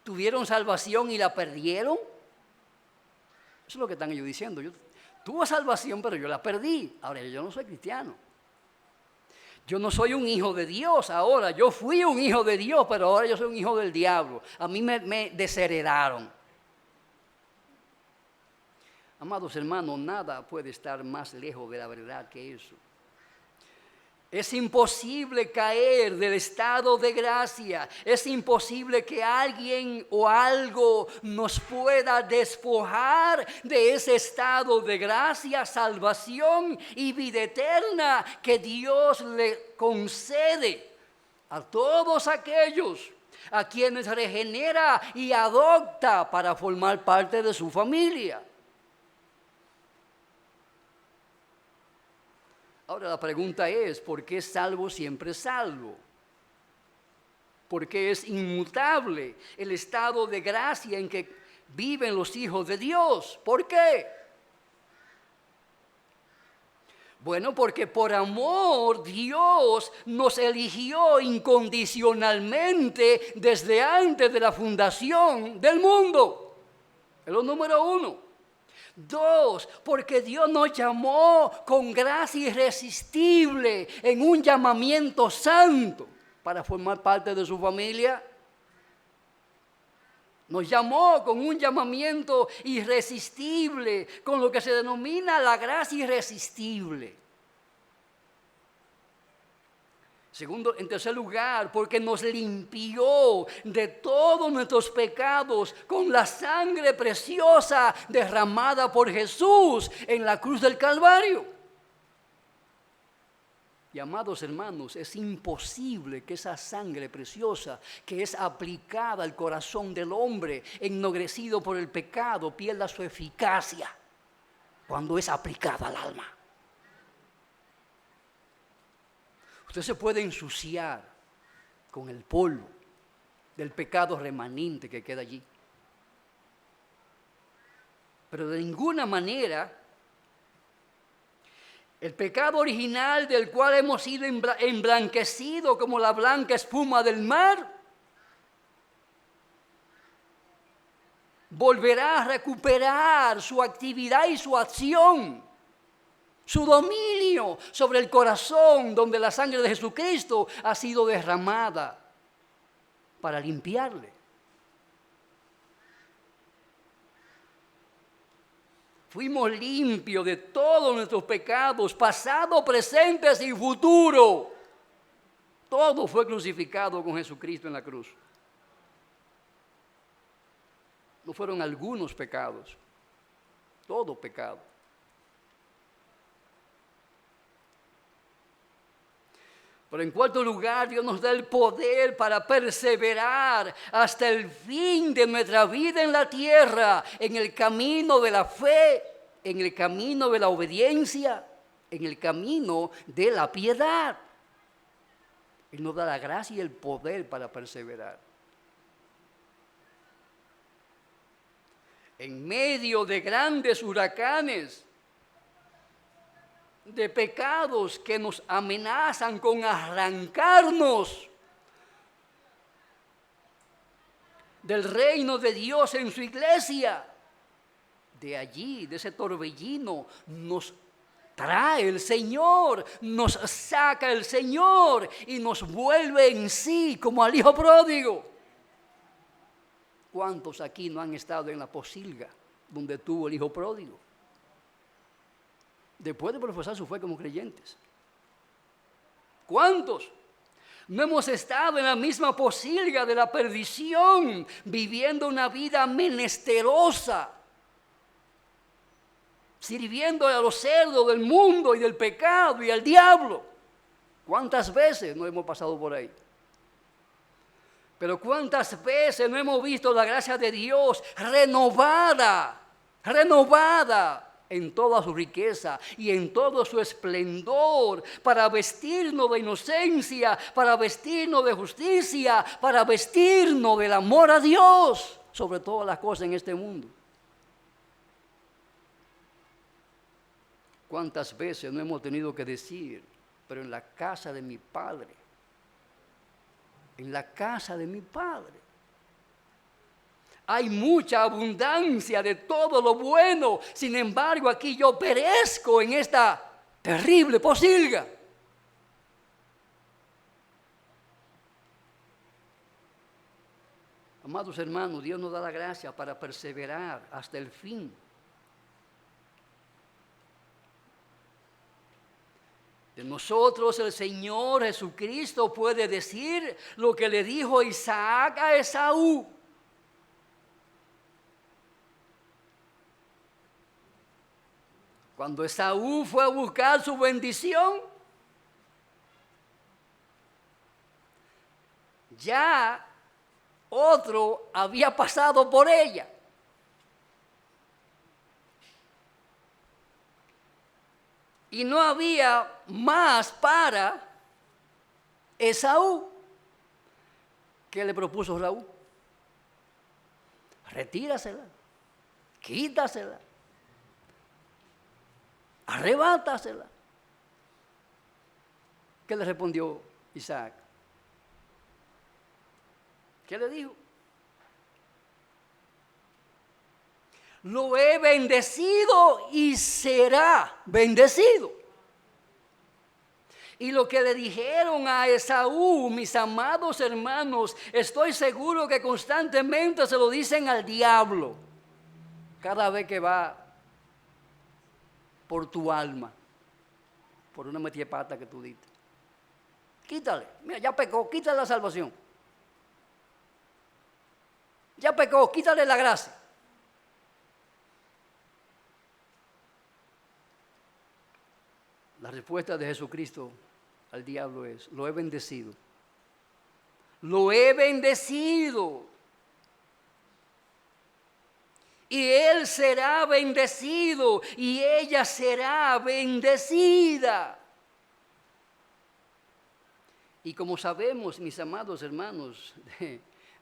¿Tuvieron salvación y la perdieron? Eso es lo que están ellos diciendo. Yo tuve salvación, pero yo la perdí. Ahora yo no soy cristiano. Yo no soy un hijo de Dios ahora, yo fui un hijo de Dios, pero ahora yo soy un hijo del diablo. A mí me desheredaron. Amados hermanos, nada puede estar más lejos de la verdad que eso. Es imposible caer del estado de gracia. Es imposible que alguien o algo nos pueda despojar de ese estado de gracia, salvación y vida eterna que Dios le concede a todos aquellos a quienes regenera y adopta para formar parte de su familia. Ahora la pregunta es, ¿por qué salvo siempre salvo? Porque es inmutable el estado de gracia en que viven los hijos de Dios. ¿Por qué? Bueno, porque por amor Dios nos eligió incondicionalmente desde antes de la fundación del mundo. Es lo número 1. 2, porque Dios nos llamó con gracia irresistible en un llamamiento santo para formar parte de su familia. Nos llamó con un llamamiento irresistible, con lo que se denomina la gracia irresistible. Segundo, en tercer lugar, porque nos limpió de todos nuestros pecados con la sangre preciosa derramada por Jesús en la cruz del Calvario. Y amados hermanos, es imposible que esa sangre preciosa que es aplicada al corazón del hombre ennoblecido por el pecado pierda su eficacia cuando es aplicada al alma. Usted se puede ensuciar con el polvo del pecado remanente que queda allí. Pero de ninguna manera el pecado original del cual hemos sido emblanquecidos como la blanca espuma del mar, volverá a recuperar su actividad y su acción, su dominio sobre el corazón donde la sangre de Jesucristo ha sido derramada para limpiarle. Fuimos limpios de todos nuestros pecados, pasado, presentes y futuro. Todo fue crucificado con Jesucristo en la cruz. No fueron algunos pecados, todo pecado. Pero en cuarto lugar, Dios nos da el poder para perseverar hasta el fin de nuestra vida en la tierra, en el camino de la fe, en el camino de la obediencia, en el camino de la piedad. Él nos da la gracia y el poder para perseverar. En medio de grandes huracanes, de pecados que nos amenazan con arrancarnos del reino de Dios en su iglesia. De allí, de ese torbellino, nos trae el Señor, nos saca el Señor y nos vuelve en sí como al hijo pródigo. ¿Cuántos aquí no han estado en la posilga donde tuvo el hijo pródigo? Después de profesar su fe como creyentes. ¿Cuántos no hemos estado en la misma posilga de la perdición, viviendo una vida menesterosa, sirviendo a los cerdos del mundo y del pecado y al diablo? ¿Cuántas veces no hemos pasado por ahí? Pero ¿cuántas veces no hemos visto la gracia de Dios renovada en toda su riqueza y en todo su esplendor, para vestirnos de inocencia, para vestirnos de justicia, para vestirnos del amor a Dios sobre todas las cosas en este mundo? ¿Cuántas veces no hemos tenido que decir, pero en la casa de mi Padre, en la casa de mi Padre hay mucha abundancia de todo lo bueno, sin embargo aquí yo perezco en esta terrible posilga? Amados hermanos, Dios nos da la gracia para perseverar hasta el fin. De nosotros el Señor Jesucristo puede decir lo que le dijo Isaac a Esaú. Cuando Esaú fue a buscar su bendición, ya otro había pasado por ella. Y no había más para Esaú. ¿Qué le propuso Esaú? Retírasela, quítasela, arrebátasela. ¿Qué le respondió Isaac? ¿Qué le dijo? Lo he bendecido y será bendecido. Y lo que le dijeron a Esaú, mis amados hermanos, estoy seguro que constantemente se lo dicen al diablo cada vez que va por tu alma, por una metida de pata que tú diste. Quítale, mira, ya pecó, quítale la salvación. Ya pecó, quítale la gracia. La respuesta de Jesucristo al diablo es: lo he bendecido. Lo he bendecido. Y él será bendecido y ella será bendecida. Y como sabemos, mis amados hermanos,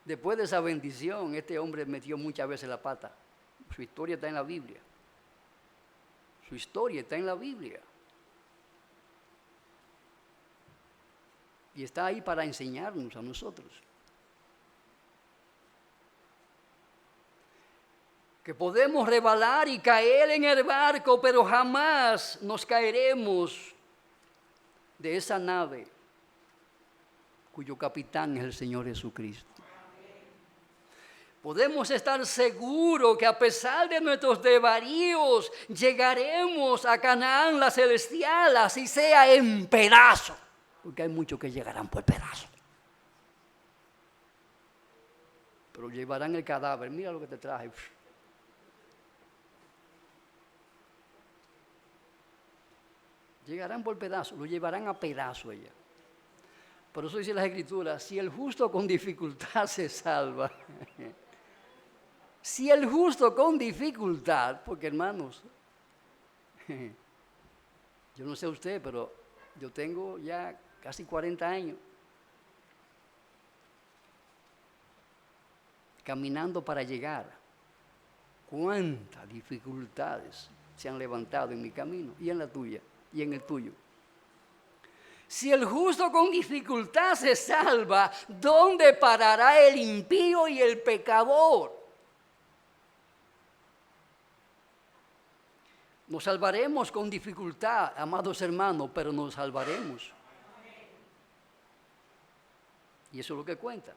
después de esa bendición, este hombre metió muchas veces la pata. Su historia está en la Biblia. Su historia está en la Biblia. Y está ahí para enseñarnos a nosotros. Que podemos rebalar y caer en el barco, pero jamás nos caeremos de esa nave cuyo capitán es el Señor Jesucristo. Podemos estar seguros que a pesar de nuestros desvaríos, llegaremos a Canaán la celestial, así sea en pedazos. Porque hay muchos que llegarán por pedazos. Pero llevarán el cadáver. Mira lo que te traje. Llegarán por pedazos, lo llevarán a pedazos ella. Por eso dice las Escrituras: si el justo con dificultad se salva. Si el justo con dificultad, porque hermanos, yo no sé usted, pero yo tengo ya casi 40 años caminando para llegar. ¿Cuántas dificultades se han levantado en mi camino y en la tuya y en el tuyo? Si el justo con dificultad se salva, ¿dónde parará el impío y el pecador? Nos salvaremos con dificultad, amados hermanos, pero nos salvaremos. Y eso es lo que cuenta.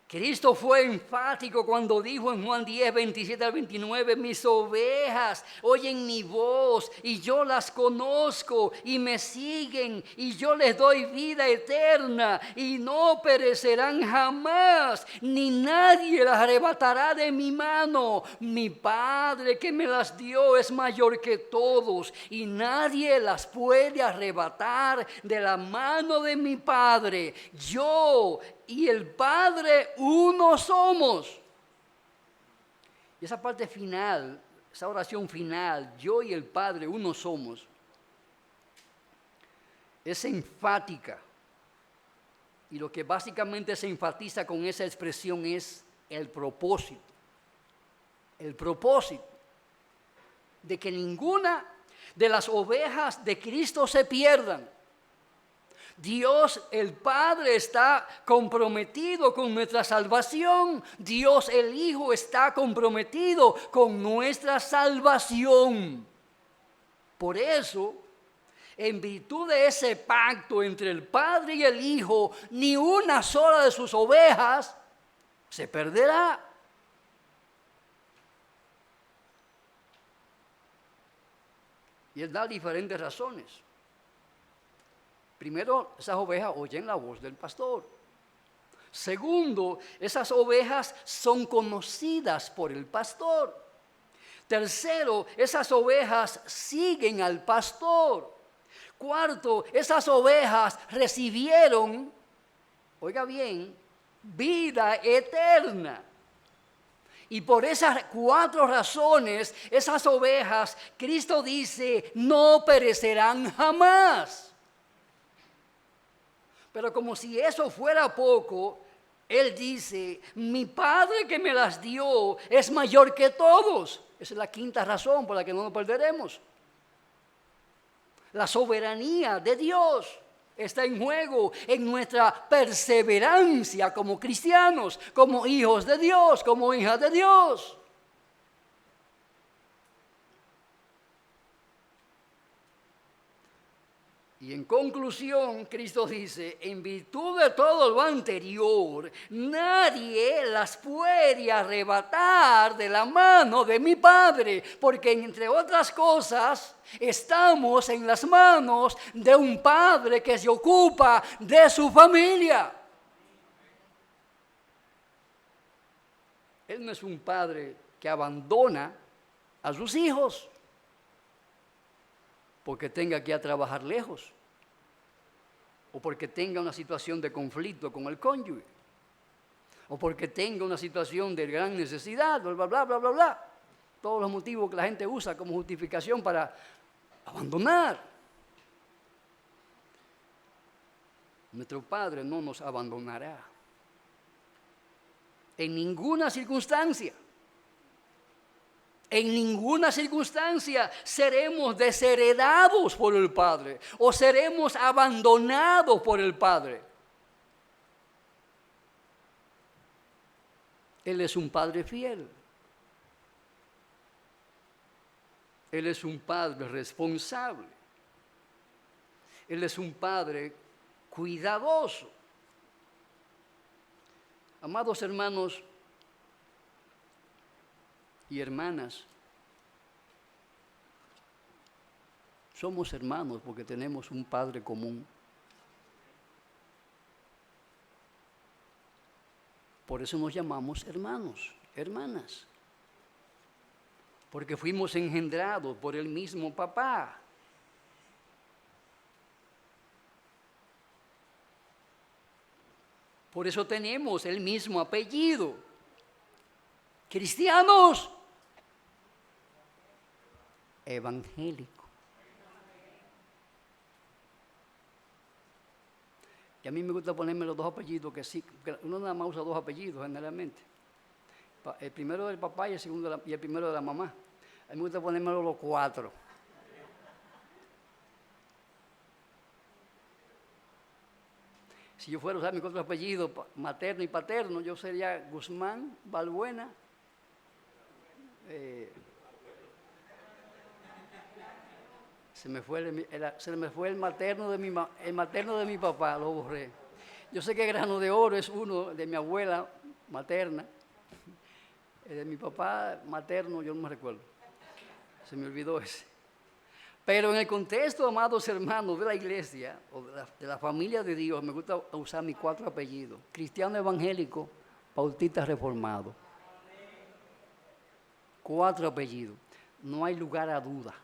Cristo fue enfático cuando dijo en Juan 10, 27 al 29, mis ovejas oyen mi voz y yo las conozco y me siguen y yo les doy vida eterna y no perecerán jamás, ni nadie las arrebatará de mi mano. Mi Padre que me las dio es mayor que todos y nadie las puede arrebatar de la mano de mi Padre. Yo y el Padre uno somos. Y esa parte final, esa oración final, yo y el Padre uno somos, es enfática. Y lo que básicamente se enfatiza con esa expresión es el propósito. El propósito de que ninguna de las ovejas de Cristo se pierdan. Dios el Padre está comprometido con nuestra salvación. Dios el Hijo está comprometido con nuestra salvación. Por eso, en virtud de ese pacto entre el Padre y el Hijo, ni una sola de sus ovejas se perderá. Y él da diferentes razones. Primero, esas ovejas oyen la voz del pastor. Segundo, esas ovejas son conocidas por el pastor. Tercero, esas ovejas siguen al pastor. Cuarto, esas ovejas recibieron, oiga bien, vida eterna. Y por esas 4 razones, esas ovejas, Cristo dice, no perecerán jamás. Pero como si eso fuera poco, Él dice, mi Padre que me las dio es mayor que todos. Esa es la 5ª razón por la que no nos perderemos. La soberanía de Dios está en juego en nuestra perseverancia como cristianos, como hijos de Dios, como hijas de Dios. Y en conclusión, Cristo dice, en virtud de todo lo anterior, nadie las puede arrebatar de la mano de mi Padre, porque entre otras cosas, estamos en las manos de un Padre que se ocupa de su familia. Él no es un padre que abandona a sus hijos porque tenga que ir a trabajar lejos, o porque tenga una situación de conflicto con el cónyuge, o porque tenga una situación de gran necesidad, bla, bla, bla, bla, bla, bla. Todos los motivos que la gente usa como justificación para abandonar. Nuestro Padre no nos abandonará en ninguna circunstancia. En ninguna circunstancia seremos desheredados por el Padre o seremos abandonados por el Padre. Él es un Padre fiel. Él es un Padre responsable. Él es un Padre cuidadoso. Amados hermanos y hermanas, somos hermanos porque tenemos un Padre común. Por eso nos llamamos hermanos, hermanas. Porque fuimos engendrados por el mismo papá. Por eso tenemos el mismo apellido. Cristianos. Evangélico. Y a mí me gusta ponerme los 2 apellidos, que sí, que uno nada más usa 2 apellidos generalmente. El primero del papá y el segundo y el primero de la mamá. A mí me gusta ponérmelo los 4. Si yo fuera a usar mis 4 apellidos, materno y paterno, yo sería Guzmán, Balbuena, se me fue el materno de mi papá, lo borré. Yo sé que Grano de Oro es uno de mi abuela materna, de mi papá materno yo no me recuerdo, se me olvidó ese. Pero en el contexto, amados hermanos, de la iglesia, o de la familia de Dios, me gusta usar mis 4 apellidos. Cristiano evangélico, bautista reformado. 4 apellidos. No hay lugar a duda.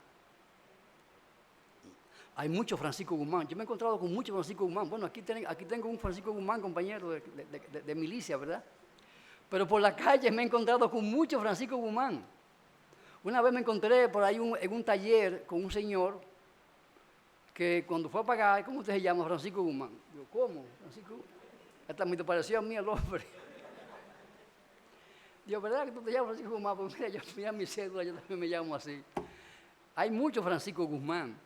Hay muchos Francisco Guzmán. Yo me he encontrado con muchos Francisco Guzmán. Bueno, aquí tengo un Francisco Guzmán, compañero de milicia, ¿verdad? Pero por la calle me he encontrado con muchos Francisco Guzmán. Una vez me encontré por ahí en un taller con un señor que cuando fue a pagar, ¿cómo usted se llama? Francisco Guzmán. Yo, ¿cómo? Francisco. Hasta me pareció a mí el hombre. Digo, ¿verdad que tú te llamas Francisco Guzmán? Pues mira mi cédula, yo también me llamo así. Hay muchos Francisco Guzmán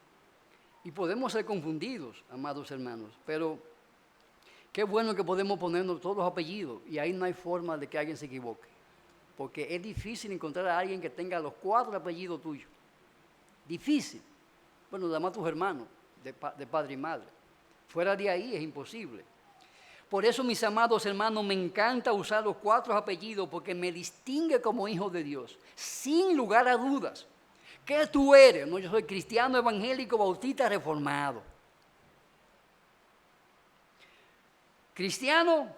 y podemos ser confundidos, amados hermanos, pero qué bueno que podemos ponernos todos los apellidos y ahí no hay forma de que alguien se equivoque. Porque es difícil encontrar a alguien que tenga los 4 apellidos tuyos. Difícil. Bueno, además tus hermanos, de padre y madre. Fuera de ahí es imposible. Por eso, mis amados hermanos, me encanta usar los 4 apellidos porque me distingue como hijo de Dios, sin lugar a dudas. ¿Qué tú eres? No, yo soy cristiano, evangélico, bautista, reformado. Cristiano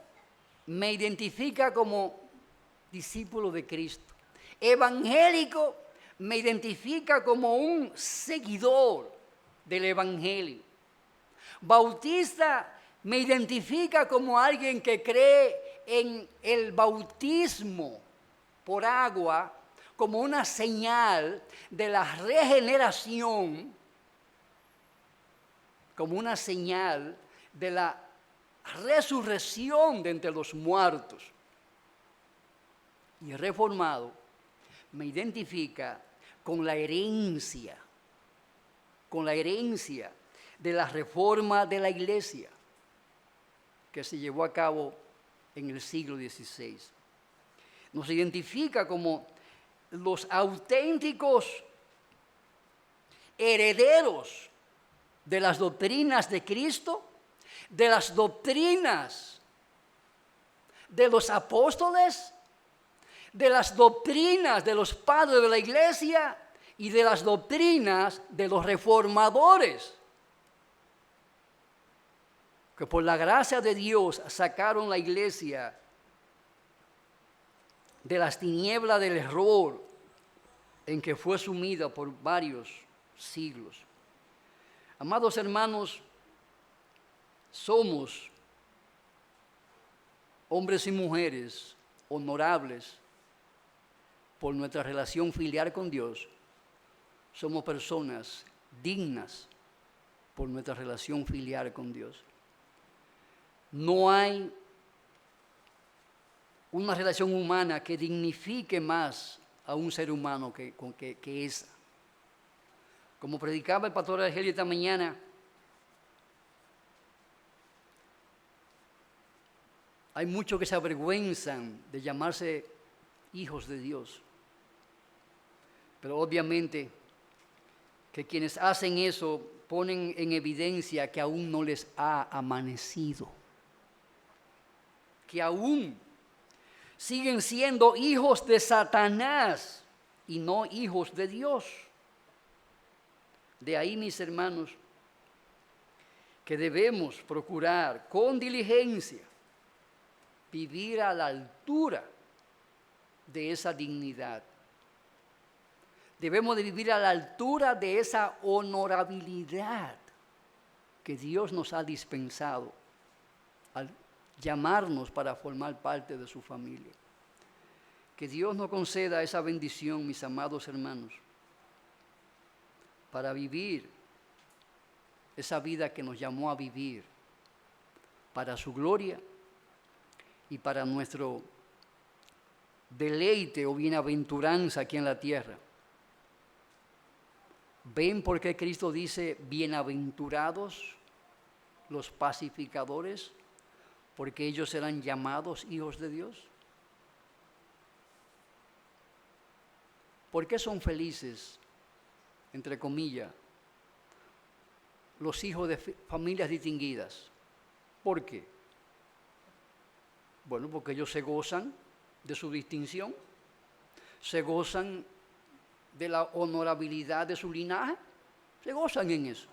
me identifica como discípulo de Cristo. Evangélico me identifica como un seguidor del evangelio. Bautista me identifica como alguien que cree en el bautismo por agua como una señal de la regeneración, como una señal de la resurrección de entre los muertos. Y reformado me identifica con la herencia de la reforma de la iglesia que se llevó a cabo en el siglo XVI. Nos identifica como los auténticos herederos de las doctrinas de Cristo, de las doctrinas de los apóstoles, de las doctrinas de los padres de la iglesia y de las doctrinas de los reformadores, que por la gracia de Dios sacaron la iglesia de las tinieblas del error en que fue sumida por varios siglos. Amados hermanos, somos hombres y mujeres honorables por nuestra relación filial con Dios. Somos personas dignas por nuestra relación filial con Dios. No hay una relación humana que dignifique más a un ser humano que esa. Como predicaba el pastor Argelio esta mañana, hay muchos que se avergüenzan de llamarse hijos de Dios. Pero obviamente que quienes hacen eso ponen en evidencia que aún no les ha amanecido, que aún siguen siendo hijos de Satanás y no hijos de Dios. De ahí, mis hermanos, que debemos procurar con diligencia vivir a la altura de esa dignidad. Debemos de vivir a la altura de esa honorabilidad que Dios nos ha dispensado al llamarnos para formar parte de su familia. Que Dios nos conceda esa bendición, mis amados hermanos, para vivir esa vida que nos llamó a vivir, para su gloria y para nuestro deleite o bienaventuranza aquí en la tierra. ¿Ven por qué Cristo dice bienaventurados los pacificadores? Porque ellos serán llamados hijos de Dios. ¿Por qué son felices, entre comillas, los hijos de familias distinguidas? ¿Por qué? Bueno, porque ellos se gozan de su distinción, se gozan de la honorabilidad de su linaje, se gozan en eso.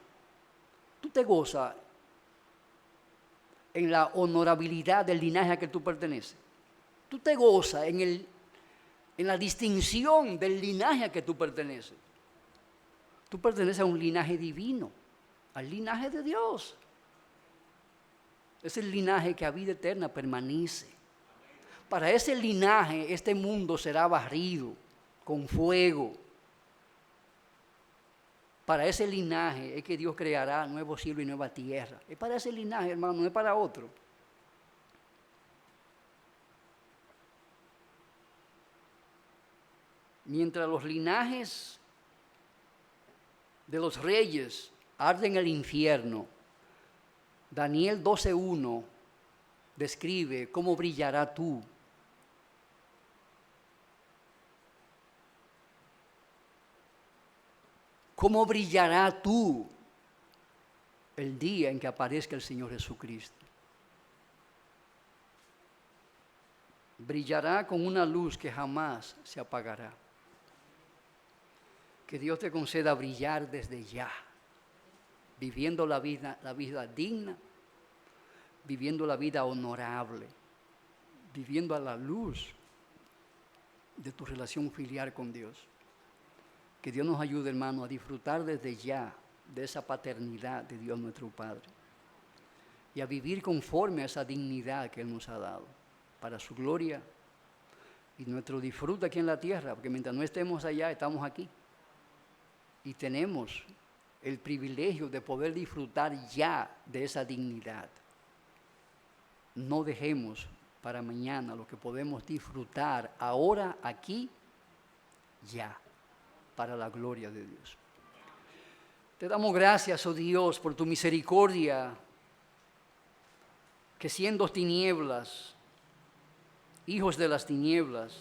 Tú te gozas en la honorabilidad del linaje a que tú perteneces. Tú te gozas en la distinción del linaje a que tú perteneces. Tú perteneces a un linaje divino, al linaje de Dios. Es el linaje que a vida eterna permanece. Para ese linaje este mundo será barrido con fuego. Para ese linaje es que Dios creará nuevo cielo y nueva tierra. Es para ese linaje, hermano, no es para otro. Mientras los linajes de los reyes arden en el infierno, Daniel 12:1 describe cómo brillará tú. ¿Cómo brillará tú el día en que aparezca el Señor Jesucristo? brillará con una luz que jamás se apagará. Que Dios te conceda brillar desde ya, viviendo la vida digna, viviendo la vida honorable, viviendo a la luz de tu relación filial con Dios. Que Dios nos ayude, hermano, a disfrutar desde ya de esa paternidad de Dios nuestro Padre y a vivir conforme a esa dignidad que Él nos ha dado para su gloria y nuestro disfrute aquí en la tierra, porque mientras no estemos allá, estamos aquí y tenemos el privilegio de poder disfrutar ya de esa dignidad. No dejemos para mañana lo que podemos disfrutar ahora, aquí, ya, para la gloria de Dios. Te damos gracias, oh Dios, por tu misericordia, que siendo tinieblas, hijos de las tinieblas,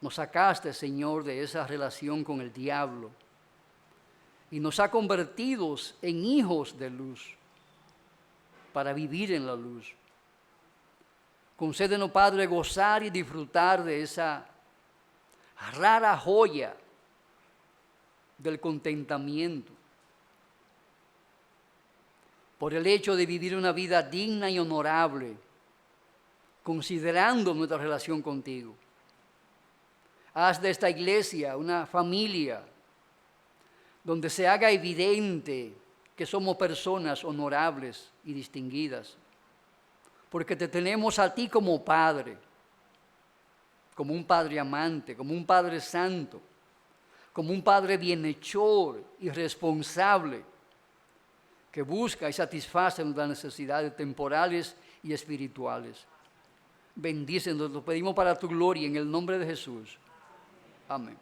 nos sacaste, Señor, de esa relación con el diablo y nos ha convertido en hijos de luz para vivir en la luz. Concédenos, Padre, gozar y disfrutar de esa rara joya del contentamiento por el hecho de vivir una vida digna y honorable, considerando nuestra relación contigo. Haz de esta iglesia una familia donde se haga evidente que somos personas honorables y distinguidas, porque te tenemos a ti como Padre, como un Padre amante, como un Padre santo, como un Padre bienhechor y responsable, que busca y satisface nuestras necesidades temporales y espirituales. Bendícenos, lo pedimos para tu gloria en el nombre de Jesús. Amén.